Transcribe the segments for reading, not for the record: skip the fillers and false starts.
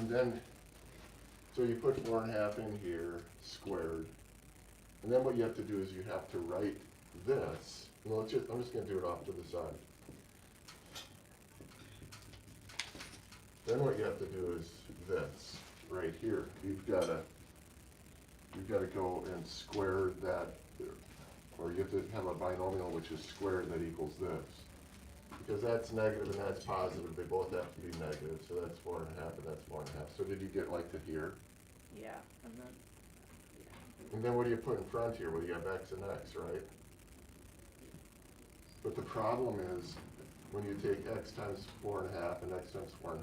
And then, so you put 4.5 in here, squared. And then what you have to do is you have to write this. Well, I'm just going to do it off to the side. Then what you have to do is this, right here. You've got to go and square that, or you have to have a binomial which is squared that equals this. Because that's negative and that's positive, they both have to be negative, so that's 4.5 and that's 4.5. So did you get like to here? Yeah, and then, And then what do you put in front here? Well, you have x and x, right? But the problem is, when you take x times 4.5 and x times 4.5,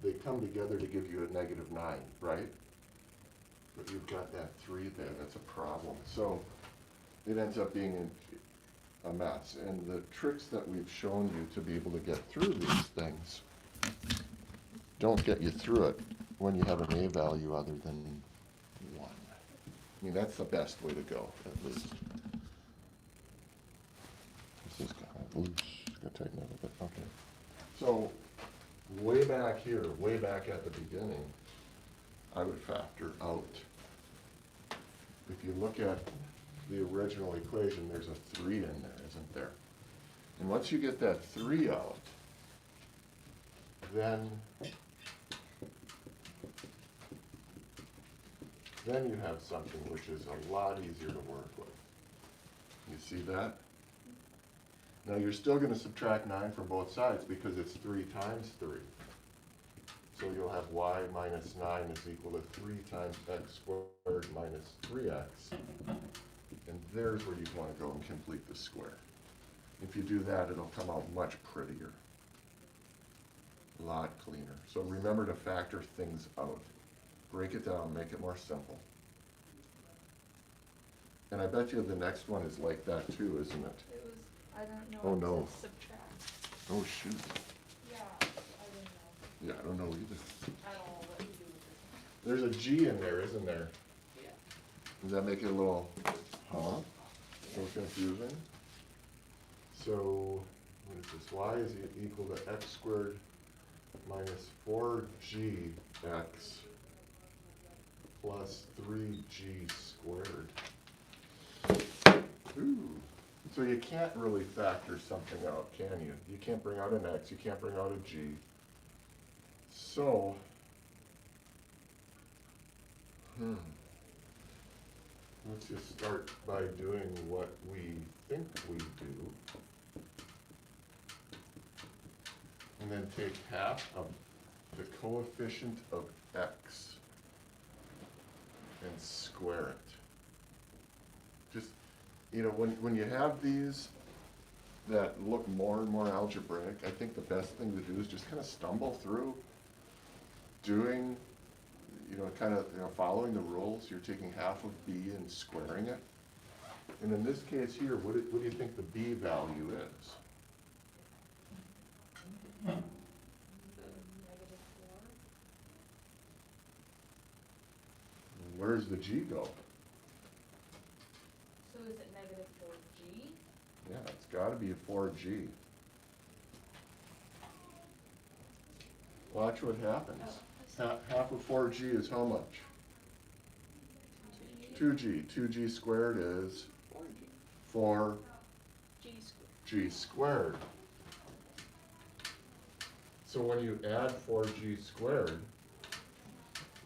they come together to give you a negative 9, right? But you've got that 3 there, that's a problem. So it ends up being a mess. And the tricks that we've shown you to be able to get through these things don't get you through it when you have an a value other than 1. I mean, that's the best way to go, at least. This is kind of loose. Gotta tighten it a bit. Okay. So way back here, way back at the beginning, I would factor out. If you look at the original equation, there's a 3 in there, isn't there? And once you get that 3 out, then you have something which is a lot easier to work with. You see that? Now you're still going to subtract 9 from both sides because it's 3 times 3. So you'll have y minus 9 is equal to 3 times x squared minus 3x. And there's where you want to go and complete the square. If you do that, it'll come out much prettier. A lot cleaner. So remember to factor things out. Break it down, make it more simple. And I bet you the next one is like that too, isn't it? it was, I don't know. Oh, It no. said subtract. Oh, shoot. Yeah, I didn't know. Yeah, I don't know either. I don't know what to do with There's a G in there, isn't there? this. Yeah. Does that make it a little, huh? So confusing? So, what is this? Y is equal to x squared minus 4gx plus 3g squared. Ooh. So you can't really factor something out, can you? You can't bring out an x, you can't bring out a g. So, let's just start by doing what we think we do. And then take half of the coefficient of x and square it. Just, you know, when you have these that look more and more algebraic, I think the best thing to do is just kind of stumble through doing, you know, kind of, you know, following the rules. You're taking half of b and squaring it. And in this case here, what do you think the b value is? The -4. Where's the g go? So is it -4g? Yeah, it's got to be a 4g. Watch what happens. Half of 4g is how much? 2g. 2g squared is 4g 4g squared. So when you add 4g squared,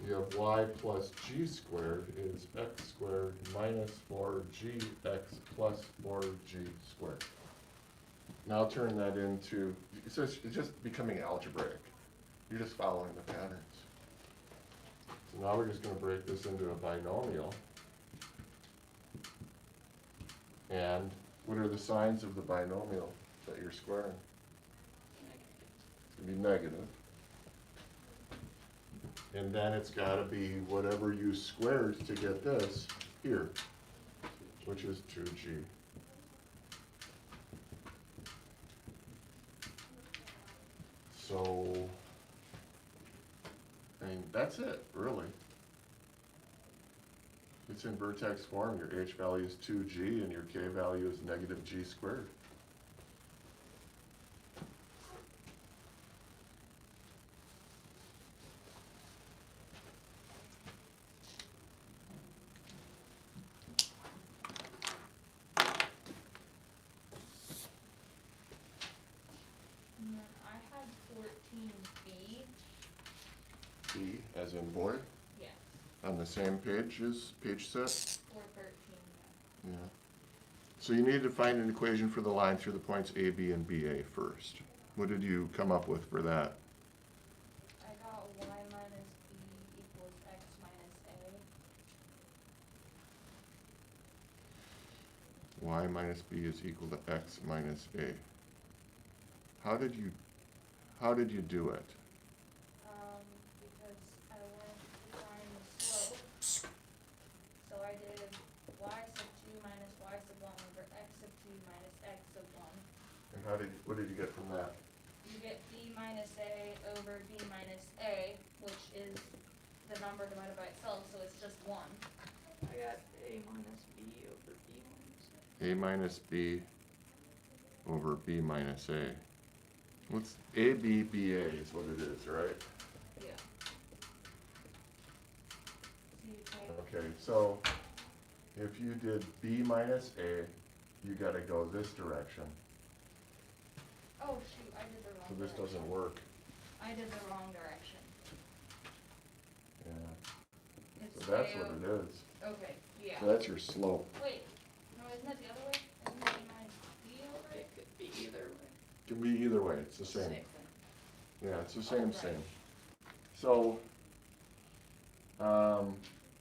you have y plus g squared is x squared minus 4gx plus 4g squared. Now turn that into, so it's just becoming algebraic. You're just following the patterns. So now we're just going to break this into a binomial. And what are the signs of the binomial that you're squaring? It's going to be negative. And then it's got to be whatever you squared to get this here, which is 2g. So, I mean, that's it, really. It's in vertex form. Your h value is 2g and your k value is negative g squared. B as in boy, Yes, on the same page as page set? 413, yeah. Yeah. So you need to find an equation for the line through the points A, B, and BA first. What did you come up with for that? I got y minus b equals x minus a. Y minus B is equal to X minus A. How did you do it? Because I went to find the slope. So I did y sub 2 minus y sub 1 over x sub 2 minus x sub 1. And what did you get from that? You get b minus a over b minus a, which is the number divided by itself, so it's just 1. I got A minus B over B minus A. A minus B over B minus A. What's A, B, B, A is what it is, right? Yeah. So you take, Okay, so if you did B minus A, you gotta go this direction. oh shoot, I did the wrong So direction. this doesn't work. I did the wrong direction. Yeah, It's so that's A what o- it is. Okay, yeah. So that's your slope. Wait, no, isn't that the other way? Isn't it a minus b over It it? could be either way. Can be either way, it's the same. Same thing. Yeah, it's the same, Alright. same. So,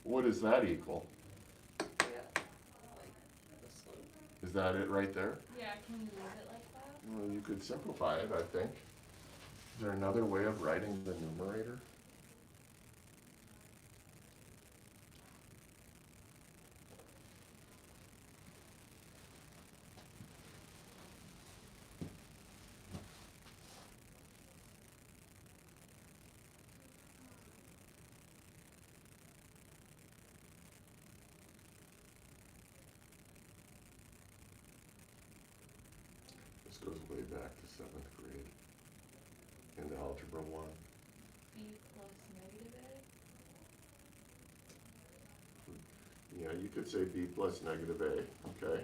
what does that equal? Yeah, like the slope. Is that it right there? Yeah, can you leave it like that? Well, you could simplify it, I think. Is there another way of writing the numerator? This goes way back to 7th grade in Algebra 1. b plus negative a? Yeah, you could say B plus negative A, okay?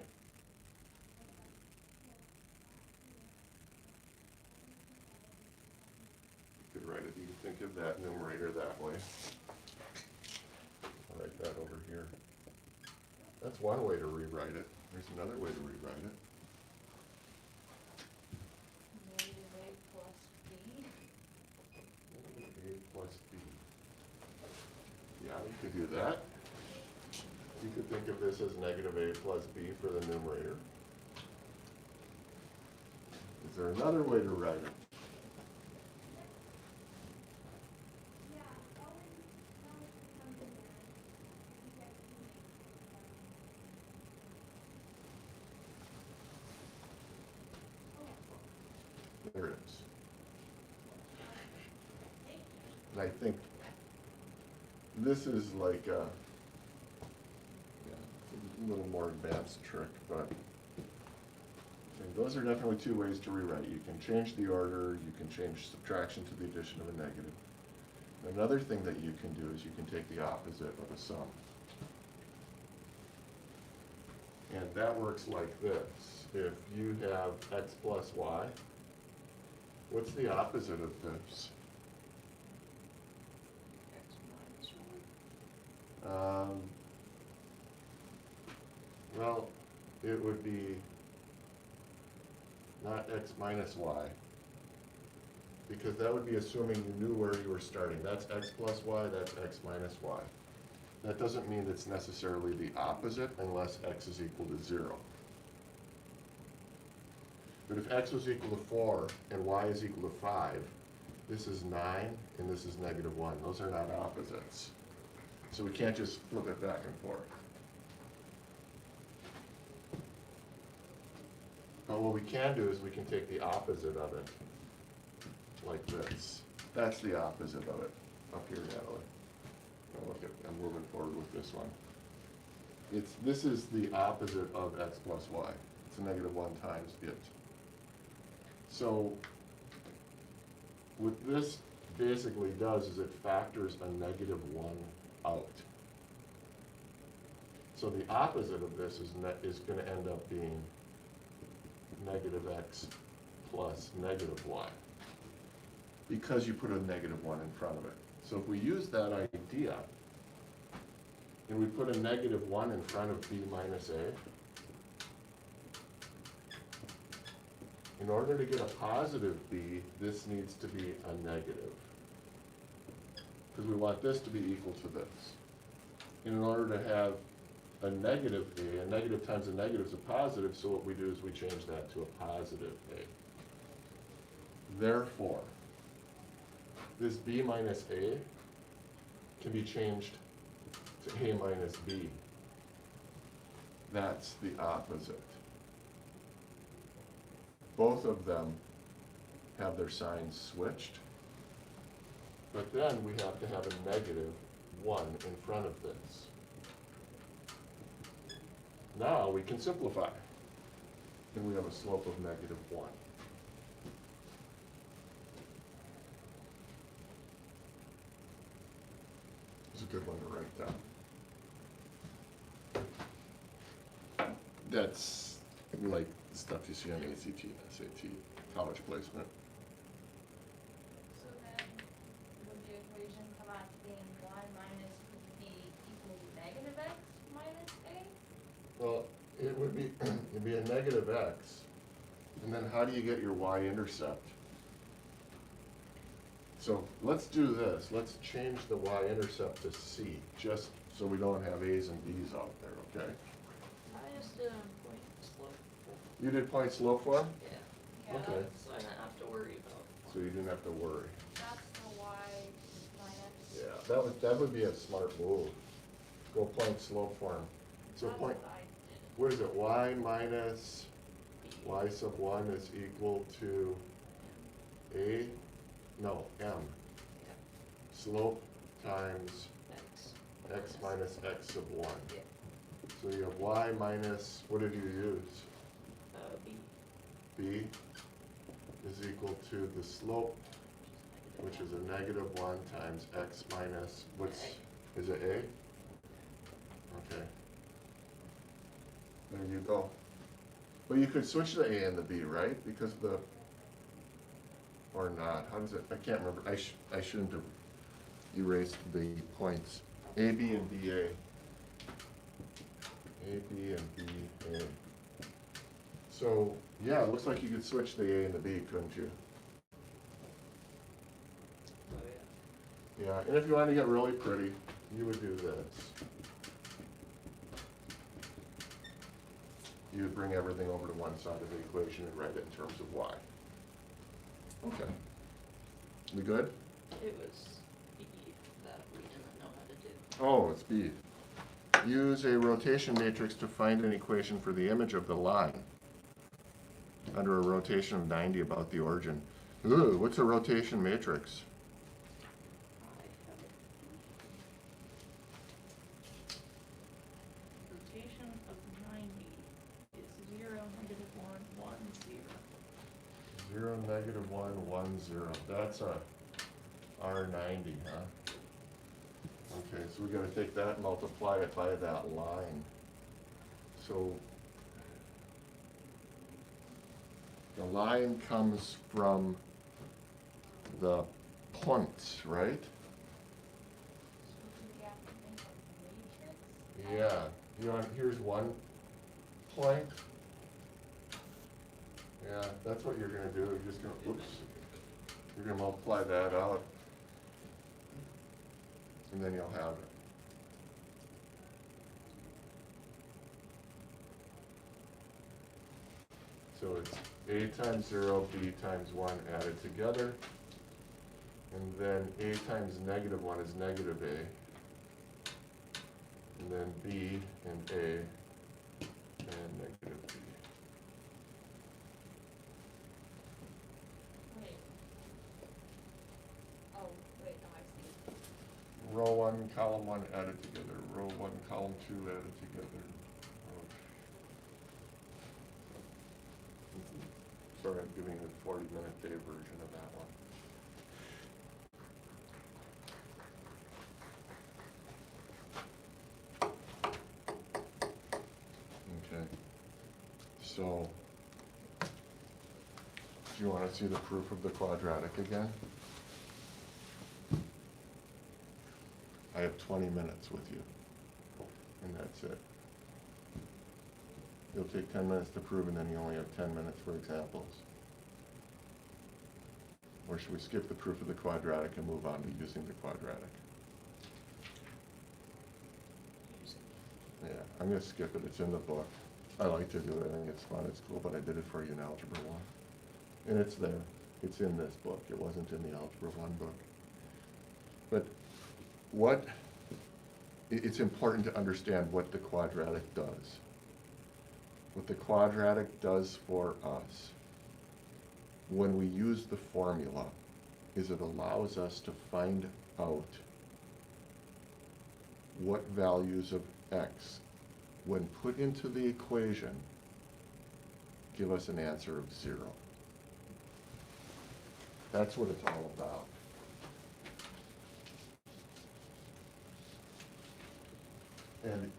You could write it, you could think of that numerator that way. I'll write that over here. That's one way to rewrite it. There's another way to rewrite it. Negative a plus b? A plus B. Yeah, you could do that. You could think of this as negative A plus B for the numerator. Is there another way to write it? There it is. And I think this is like a little more advanced trick, but okay, those are definitely two ways to rewrite. You can change the order, you can change subtraction to the addition of a negative. Another thing that you can do is you can take the opposite of a sum. And that works like this. If you have x plus y, what's the opposite of this? X minus 1. Well, it would be not x minus y, because that would be assuming you knew where you were starting. That's x plus y, that's x minus y. That doesn't mean it's necessarily the opposite unless x is equal to 0. But if x was equal to 4 and y is equal to 5, this is 9 and this is negative 1. Those are not opposites. So we can't just flip it back and forth. But what we can do is we can take the opposite of it, like this. That's the opposite of it, up here, Natalie. Now look at, I'm moving forward with this one. This is the opposite of x plus y. It's a negative 1 times it. So what this basically does is it factors a negative 1 out. So the opposite of this is going to end up being negative x plus negative y, because you put a negative 1 in front of it. So if we use that idea, and we put a -1 in front of b minus a, in order to get a positive b, this needs to be a negative. Because we want this to be equal to this. And in order to have a negative a negative times a negative is a positive, so what we do is we change that to a positive a. Therefore, this b minus a can be changed to a minus b. That's the opposite. Both of them have their signs switched, but then we have to have a -1 in front of this. Now we can simplify, and we have a slope of -1. It's a good one to write down. That's like stuff you see on ACT and SAT, college placement. So then, would the equation come out to being y minus b equals -x minus a? Well, it would be, it'd be a -x, and then how do you get your y-intercept? So let's do this, let's change the y-intercept to c, just so we don't have a's and b's out there, okay? I just did on point slope. You did point slope form? Yeah, Yeah, Okay. so I didn't have to worry about. So you didn't have to worry. that's the y minus. Yeah, that would be a smart move. Go point slope form. So That's point, what I did. what is it, y minus B. y sub 1 is equal to a, no, m. Yeah. Slope times X. x minus x sub 1. Yeah. So you have y minus, what did you use? B. b is equal to the slope, which is a -1 times x minus, what's, is it a? Okay. There you go. But you could switch the a and the b, right? Because the, or not, how does it, I can't remember, I shouldn't have erased the points. A, b, and b, a. A, b, and b, a. So, yeah, it looks like you could switch the a and the b, couldn't you? Oh, yeah. Yeah, and if you wanted to get really pretty, you would do this. You would bring everything over to one side of the equation and write it in terms of y. Okay. We good? It was B that we didn't know how to do. Oh, it's b. Use a rotation matrix to find an equation for the image of the line under a rotation of 90 about the origin. Ooh, what's a rotation matrix? I have it. Rotation of 90 is 0, -1, 1, 0. 0, -1, 1, 0. That's a R90, huh? Okay, so we gotta take that and multiply it by that line. So the line comes from the points, right? So do we have to make a matrix? Yeah, you want, here's one point. Yeah, that's what you're gonna do, you're just gonna, oops. You're gonna multiply that out. And then you'll have it. So it's a times 0, b times 1 added together. And then a times -1 is negative a. And then b and a and negative b. Wait. Oh, wait, no, I see. Row 1, column 1 added together. Row 1, column 2 added together. Sorry, I'm giving you the 40-minute day version of that one. Okay. So, do you want to see the proof of the quadratic again? I have 20 minutes with you, and that's it. You'll take 10 minutes to prove, and then you only have 10 minutes for examples. Or should we skip the proof of the quadratic and move on to using the quadratic? Yeah, I'm gonna skip it, it's in the book. I like to do it, I think it's fun, it's cool, but I did it for you in Algebra 1. And it's there, it's in this book, it wasn't in the Algebra 1 book. But it's important to understand what the quadratic does. What the quadratic does for us when we use the formula is it allows us to find out what values of x, when put into the equation, give us an answer of 0. That's what it's all about. And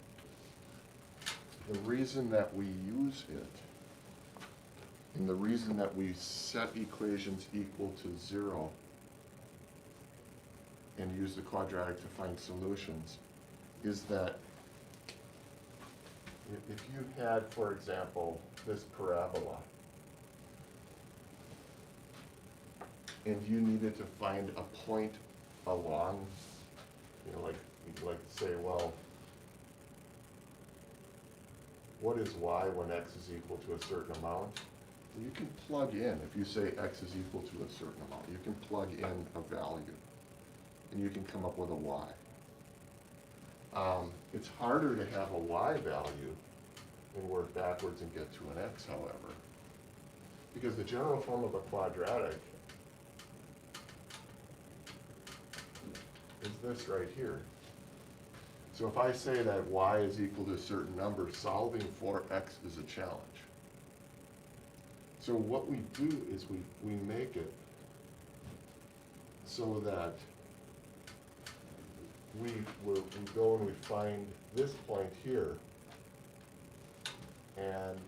the reason that we use it, and the reason that we set equations equal to 0 and use the quadratic to find solutions, is that if you had, for example, this parabola, and you needed to find a point along, like you'd like to say, well, what is y when x is equal to a certain amount? You can plug in, if you say x is equal to a certain amount, you can plug in a value, and you can come up with a y. It's harder to have a y value and work backwards and get to an x, however, because the general form of a quadratic is this right here. So if I say that y is equal to a certain number, solving for x is a challenge. So what we do is we make it so that we go and we find this point here, and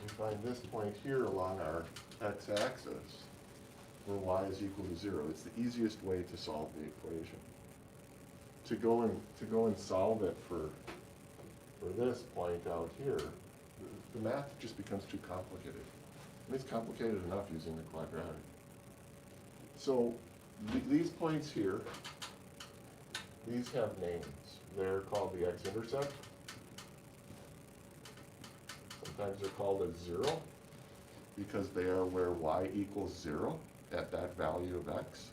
we find this point here along our x-axis where y is equal to 0. It's the easiest way to solve the equation. To go and solve it for this point out here, the math just becomes too complicated. And it's complicated enough using the quadratic. So these points here, these have names. They're called the X-Intercept. Sometimes they're called a 0 because they are where y equals 0 at that value of x.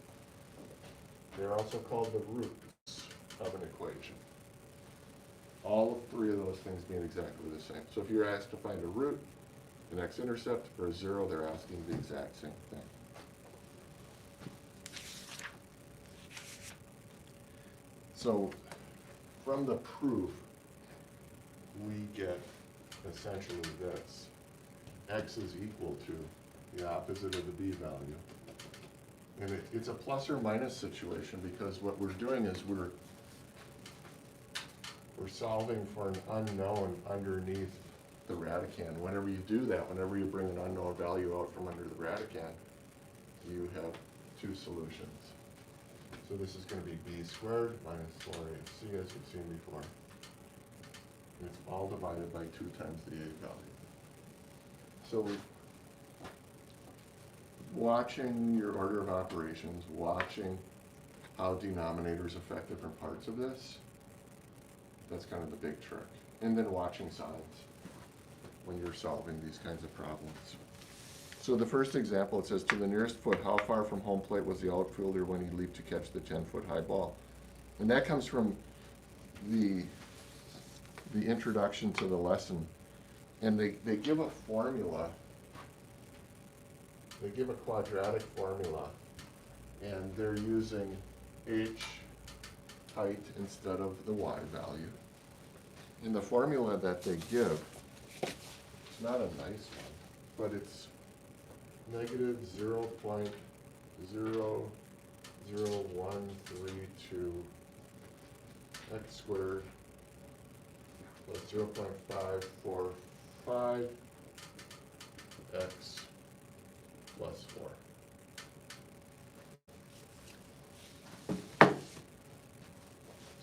They're also called the roots of an equation. All three of those things being exactly the same. So if you're asked to find a root, an x-intercept, or a 0, they're asking the exact same thing. So from the proof, we get essentially this. X is equal to the opposite of the b value. And it's a plus or minus situation because what we're doing is we're solving for an unknown underneath the radicand. Whenever you do that, whenever you bring an unknown value out from under the radicand, you have two solutions. So this is going to be b squared minus 4ac, as you've seen before. And it's all divided by 2 times the a value. So watching your order of operations, watching how denominators affect different parts of this, that's kind of the big trick. And then watching signs when you're solving these kinds of problems. So the first example, it says, to the nearest foot, how far from home plate was the outfielder when he leaped to catch the 10-foot high ball? And that comes from the introduction to the lesson. And they give a formula. They give a quadratic formula. And they're using h height instead of the y value. And the formula that they give, it's not a nice one, but it's negative 0.00132 x squared plus 0.545 x plus 4.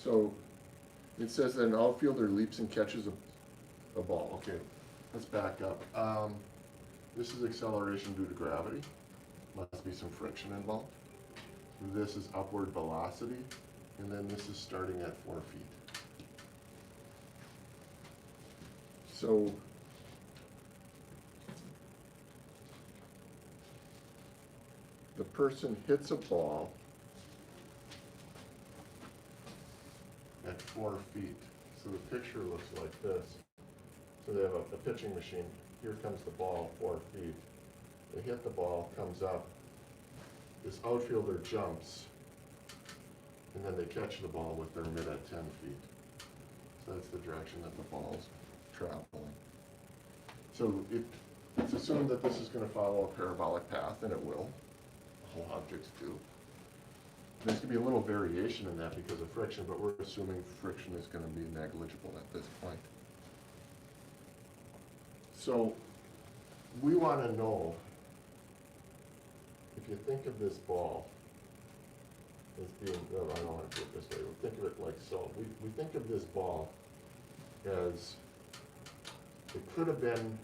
So it says that an outfielder leaps and catches a ball. Okay, let's back up. This is acceleration due to gravity. Must be some friction involved. This is upward velocity, and then this is starting at 4 feet. So the person hits a ball at 4 feet. So the picture looks like this. So they have a pitching machine. Here comes the ball, 4 feet. They hit the ball, comes up. This outfielder jumps, and then they catch the ball with their mitt at 10 feet. So that's the direction that the ball's traveling. So it's assumed that this is going to follow a parabolic path, and it will. All objects do. There's going to be a little variation in that because of friction, but we're assuming friction is going to be negligible at this point. So we want to know, if you think of this ball as being, no, I don't want to do it this way. We think of it like so. We think of this ball as, it could have been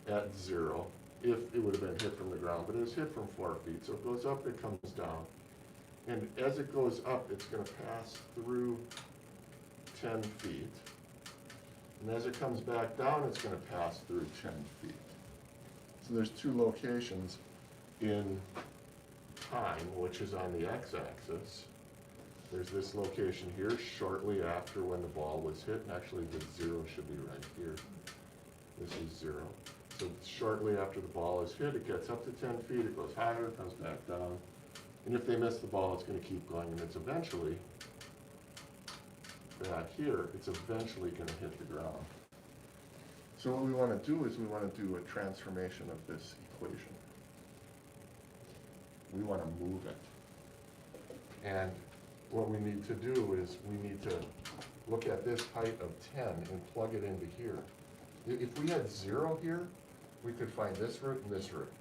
at 0 if it would have been hit from the ground, but it was hit from 4 feet. So it goes up, it comes down. And as it goes up, it's going to pass through 10 feet. And as it comes back down, it's going to pass through 10 feet. So there's two locations in time, which is on the x-axis. There's this location here shortly after when the ball was hit. And actually, the 0 should be right here. This is 0. So shortly after the ball is hit, it gets up to 10 feet, it goes higher, it comes back down. And if they miss the ball, it's going to keep going, and it's eventually, back here, it's eventually going to hit the ground. So what we want to do is we want to do a transformation of this equation. We want to move it. And what we need to do is we need to look at this height of 10 and plug it into here. If we had 0 here, we could find this root and this root.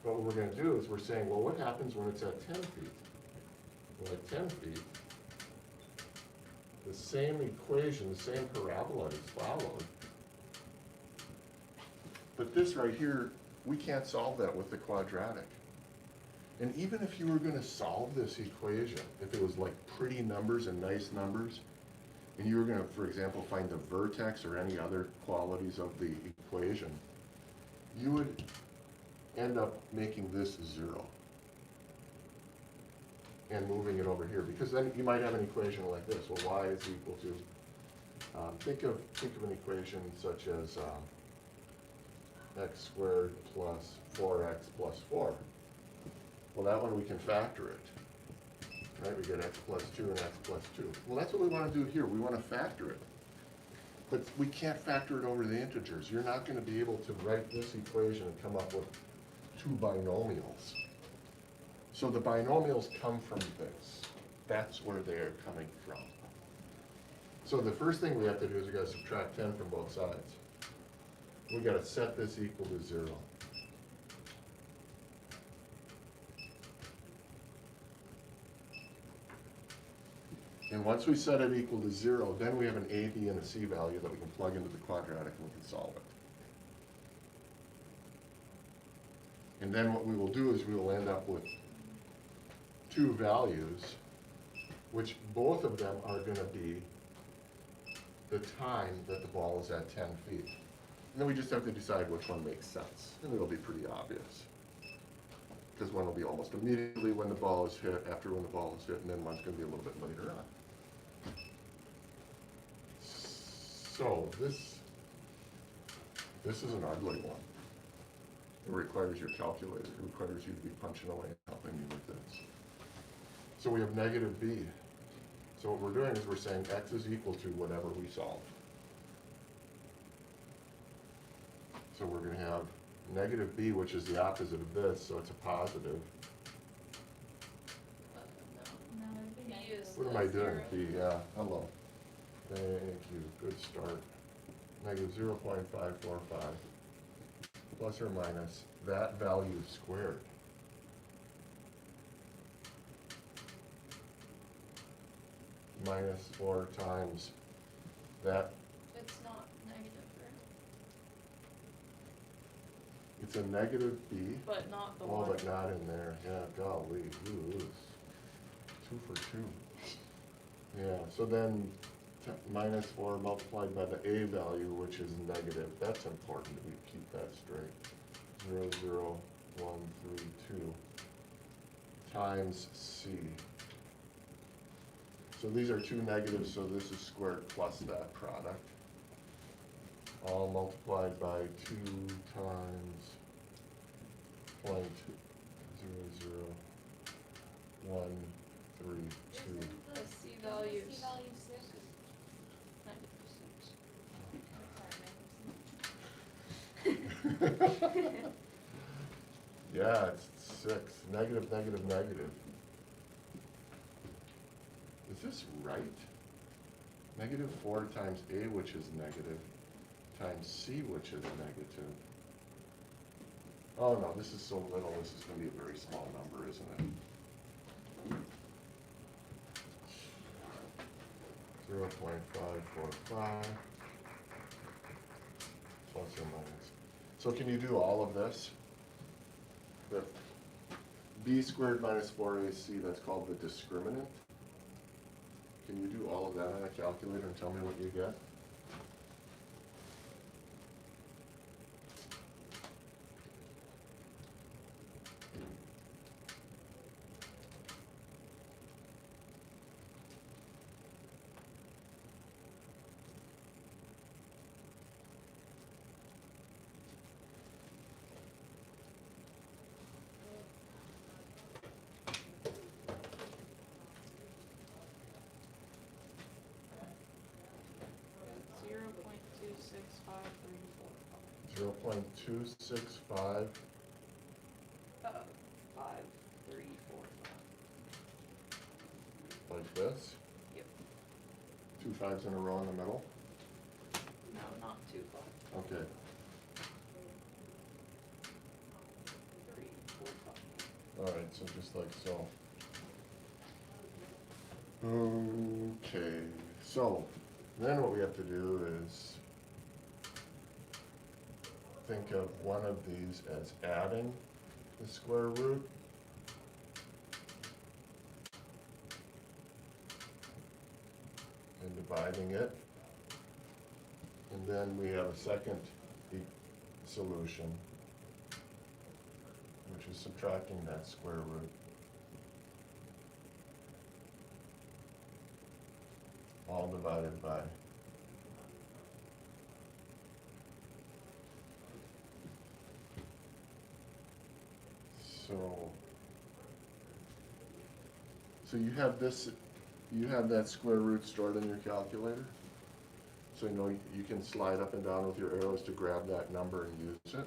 But what we're going to do is we're saying, well, what happens when it's at 10 feet? Well, at 10 feet, the same equation, the same parabola is followed. But this right here, we can't solve that with the quadratic. And even if you were going to solve this equation, if it was like pretty numbers and nice numbers, and you were going to, for example, find the vertex or any other qualities of the equation, you would end up making this 0 and moving it over here, because then you might have an equation like this. Well, y is equal to, think of an equation such as x squared plus 4x plus 4. Well, that one we can factor it. Right, we get x plus 2 and x plus 2. Well, that's what we want to do here. We want to factor it. But we can't factor it over the integers. You're not going to be able to write this equation and come up with 2 binomials. So the binomials come from this. That's where they're coming from. So the first thing we have to do is we got to subtract 10 from both sides. We got to set this equal to 0. And once we set it equal to 0, then we have an a, b, and a c value that we can plug into the quadratic and we can solve it. And then what we will do is we will end up with 2 values, which both of them are going to be the time that the ball is at 10 feet. And then we just have to decide which one makes sense. And it'll be pretty obvious. Because one will be almost immediately when the ball is hit, after when the ball is hit, and then one's going to be a little bit later on. So this is an ugly one. It requires your calculator. It requires you to be punching away and helping me with this. So we have negative b. So what we're doing is we're saying x is equal to whatever we solve. So we're going to have negative b, which is the opposite of this, so it's a positive. No, it'd be negative. What am I doing? B, yeah, hello. Thank you, good start. Negative 0.545 plus or minus that value squared. minus 4 times that. It's not negative, right? It's a negative b. But not the Oh, one. but not in there, yeah, golly, ooh, 2 for 2. Yeah, so then minus 4 multiplied by the a value, which is negative, that's important, we keep that straight. 0, 0, 1, 3, 2 times c. So these are two negatives, so this is squared plus that product. All multiplied by 2 times 0.001332. Isn't The C value C is value 6? -6. I'm sorry, Yeah, it's 6, negative, negative, negative. Is this right? Negative 4 times a, which is negative, times c, which is negative. Oh no, this is so little, this is gonna be a very small number, isn't it? 0.545 plus or minus. So can you do all of this? The b squared minus 4ac, that's called the discriminant. Can you do all of that on a calculator and tell me what you get? Zero point two six five 0.265, 5345. like this? Yep. 2 5s in a row in the middle? No, not 2 5. Okay. 3 4 5. All right, so just like so. Okay, so then what we have to do is think of one of these as adding the square root. And dividing it. And then we have a second solution, which is subtracting that square root. All divided by. So you have this, you have that square root stored in your calculator? So you know you can slide up and down with your arrows to grab that number and use it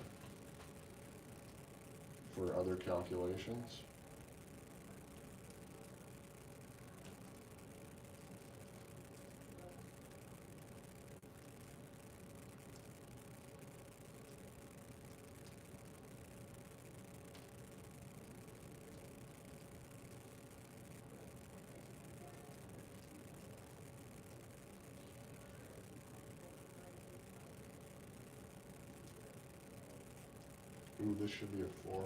for other calculations. Ooh, this should be a 4.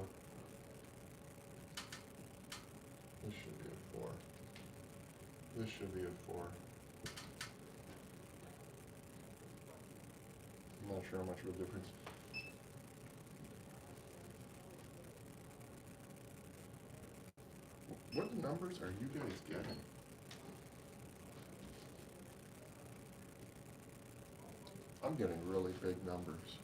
This should be a 4. This should be a 4. I'm not sure how much of a difference. What numbers are you guys getting? I'm getting really big numbers.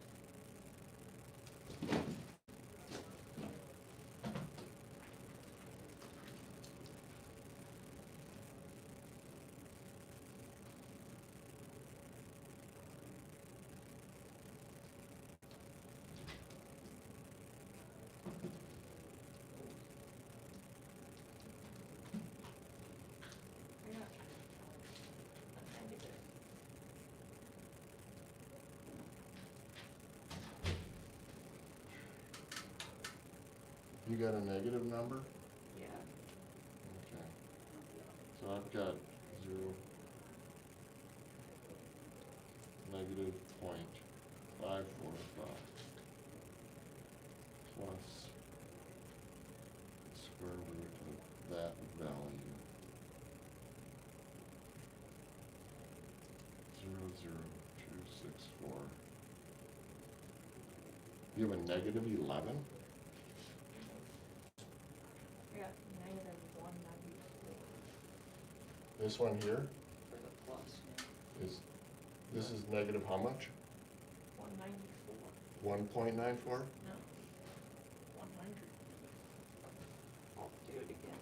I got a negative. You got a negative number? Yeah. Okay. So I've got negative 0.545 plus square root of that value. 0.00264. You have a negative 11? I got negative 194 This one here for the plus, yeah. is, this is negative how much? 194. 1.94? No. 100. I'll do it again.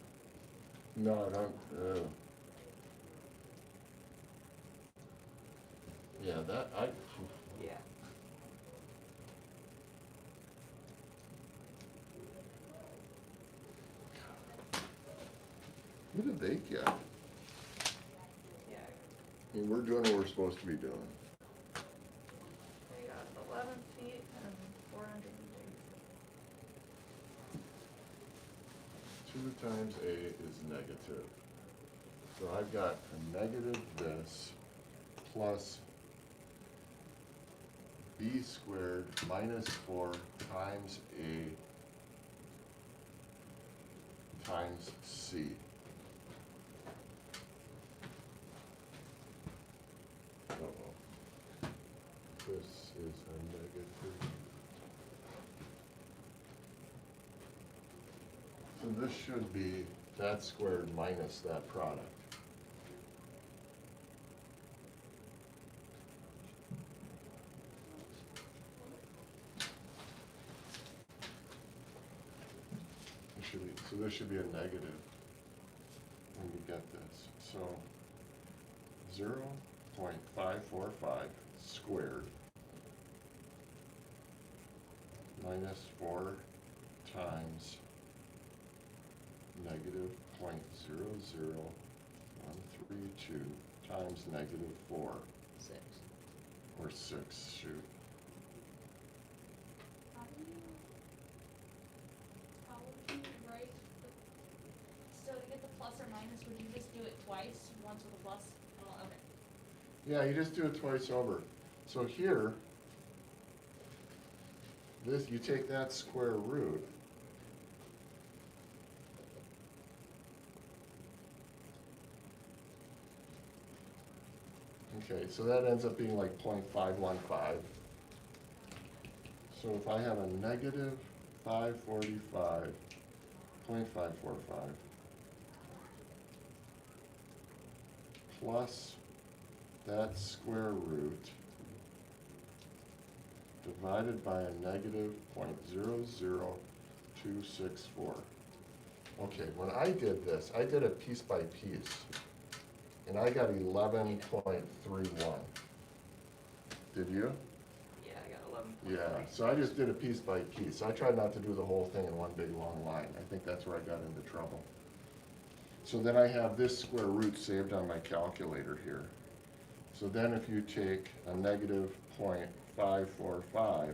No, I don't, yeah, that, Yeah. who did they get? Yeah. I mean, we're doing what we're supposed to be doing. They got 11 feet and 402 feet. 2 times A is negative. So I've got a negative this plus B squared minus 4 times A times C. Uh-oh. This is a negative. So this should be that squared minus that product. It should be, so this should be a negative when you get this. So 0.545 squared minus 4 times negative 0.00132 times negative 4, 6. or 6, shoot. How would you write so to get the plus or minus, would you just do it twice, once with a plus? Oh, okay. Yeah, you just do it twice over. So here, this, you take that square root, okay, so that ends up being like 0.515. So if I have a negative 545, 0.545, plus that square root divided by a negative 0.00264. Okay, when I did this, I did it piece by piece, and I got 11.31. Did you? Yeah, I got 11. Yeah, so I just did it piece by piece. I tried not to do the whole thing in one big long line. I think that's where I got into trouble. So then I have this square root saved on my calculator here. So then if you take a negative 0.545,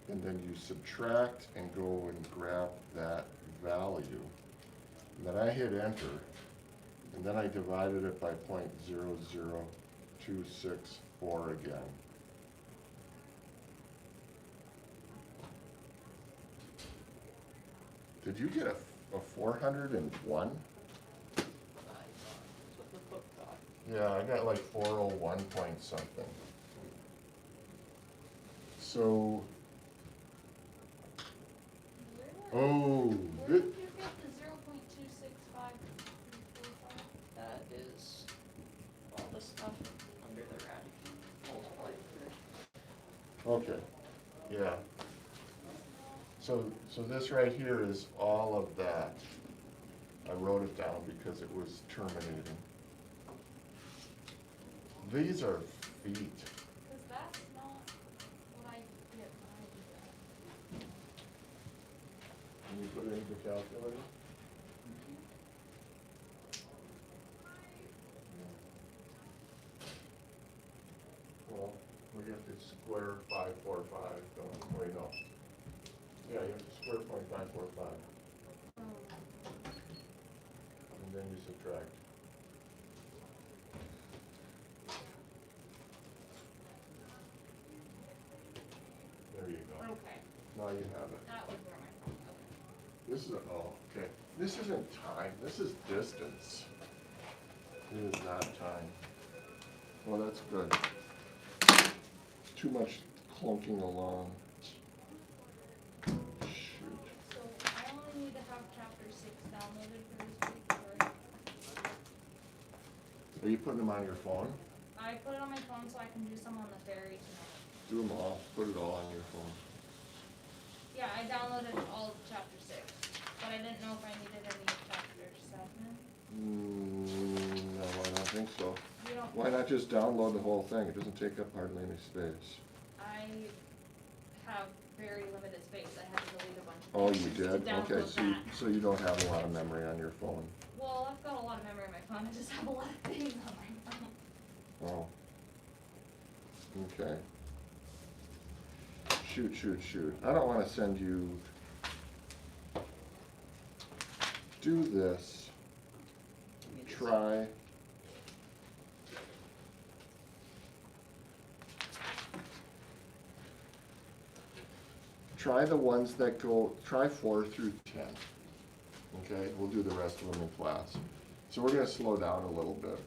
and then you subtract and go and grab that value, and then I hit enter, and then I divided it by 0.00264 again. Did you get a 401? That's what the book thought. Yeah, I got like 401 point something. So, oh, Where did you get the 0.265? That is all the stuff under the radical multiplier. okay, yeah. So this right here is all of that. I wrote it down because it was terminating. These are feet. Because that's not what I get when I do that. Can you put it into the calculator? Well, we have to square 545, don't we? Wait, no. Yeah, you have to square 0.545, and then you subtract. Now you have it. That was where my phone, okay. This is, oh, okay. This isn't time, this is distance. It is not time. Well, that's good. Too much clunking along. Shoot. So I only need to have chapter 6 downloaded for this week, or Are you putting them on your phone? I put it on my phone so I can do some on the ferry tonight. Do them all, put it all on your phone. Yeah, I downloaded all of chapter 6, but I didn't know if I needed any of chapter 7. No, I don't think so. You don't, Why not just download the whole thing? It doesn't take up hardly any space. I have very limited space, I had to delete a bunch of Oh, things you to did? Okay, download so you, that. so you don't have a lot of memory on your phone. Well, I've got a lot of memory on my phone, I just have a lot of things on my phone. Oh. Okay. Shoot. I don't wanna send you. Do this. Try. Try the ones that go, try 4 through 10. Okay, we'll do the rest of them in class. So we're gonna slow down a little bit.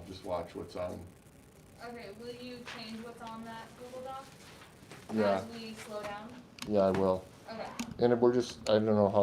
Just watch what's on. Okay, will you change what's on that Google Doc? Yeah, As we slow down? yeah, I will. Okay. And if we're just, I don't know how